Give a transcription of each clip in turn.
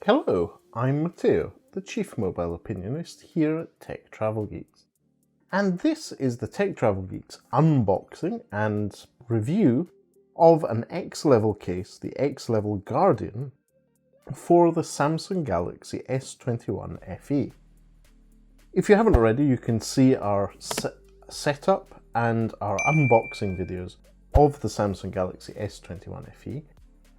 Hello, I'm Matteo, the Chief Mobile Opinionist here at Tech Travel Geeks. And this is the Tech Travel Geeks unboxing and review of an X-Level case, the X-Level Guardian, for the Samsung Galaxy S21 FE. If you haven't already, you can see our setup and our unboxing videos of the Samsung Galaxy S21 FE.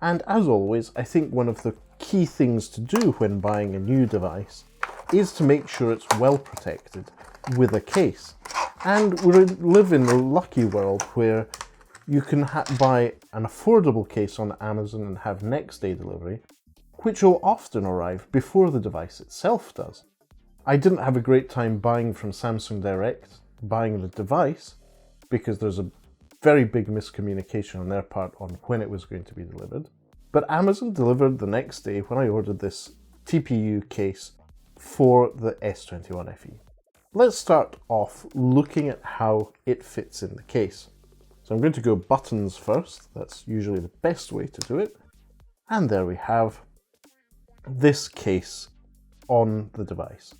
And as always, I think one of the key things to do when buying a new device is to make sure it's well protected with a case. And we live in a lucky world where you can buy an affordable case on Amazon and have next day delivery, which will often arrive before the device itself does. I didn't have a great time buying from Samsung Direct, buying the device, because there's a very big miscommunication on their part on when it was going to be delivered. But Amazon delivered the next day when I ordered this TPU case for the S21 FE. Let's start off looking at how it fits in the case. So I'm going to go buttons first. That's usually the best way to do it. And there we have this case on the device.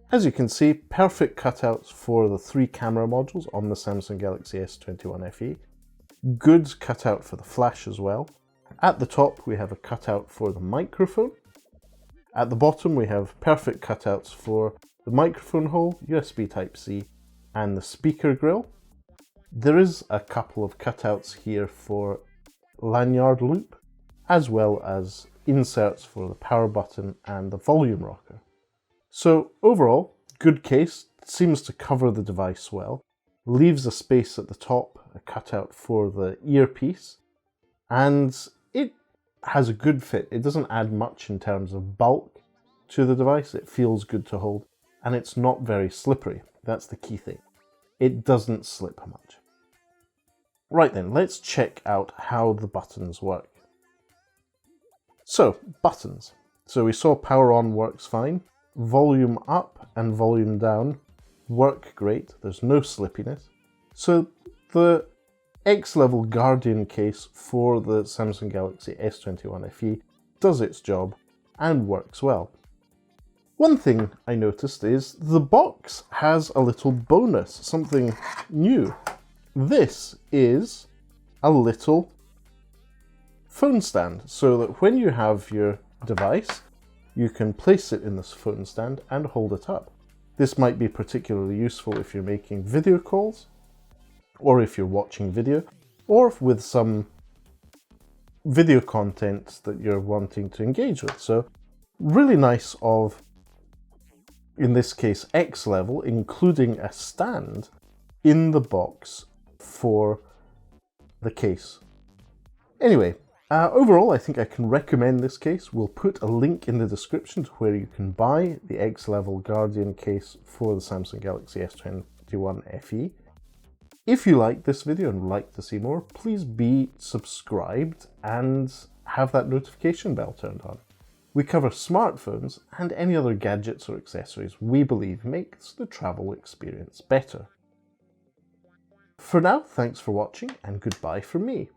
As you can see, perfect cutouts for the 3 camera modules on the Samsung Galaxy S21 FE. Good cutout for the flash as well. At the top we have a cutout for the microphone. At the bottom we have perfect cutouts for the microphone hole, USB Type-C and the speaker grill. There is a couple of cutouts here for lanyard loop, as well as inserts for the power button and the volume rocker. So overall, good case, seems to cover the device well, leaves a space at the top, a cutout for the earpiece, and it has a good fit. It doesn't add much in terms of bulk to the device, it feels good to hold, and it's not very slippery. That's the key thing. It doesn't slip much. Right then, let's check out how the buttons work. So, buttons. So we saw power on works fine. Volume up and volume down work great. There's no slippiness. So the X-Level Guardian case for the Samsung Galaxy S21 FE does its job and works well. One thing I noticed is the box has a little bonus, something new. This is a little phone stand, so that when you have your device, you can place it in this phone stand and hold it up. This might be particularly useful if you're making video calls, or if you're watching video, or with some video content that you're wanting to engage with. So really nice of, in this case, X-Level, including a stand in the box for the case. Anyway, overall, I think I can recommend this case. We'll put a link in the description to where you can buy the X-Level Guardian case for the Samsung Galaxy S21 FE. If you liked this video and would like to see more, please be subscribed and have that notification bell turned on. We cover smartphones and any other gadgets or accessories we believe makes the travel experience better. For now, thanks for watching and goodbye from me.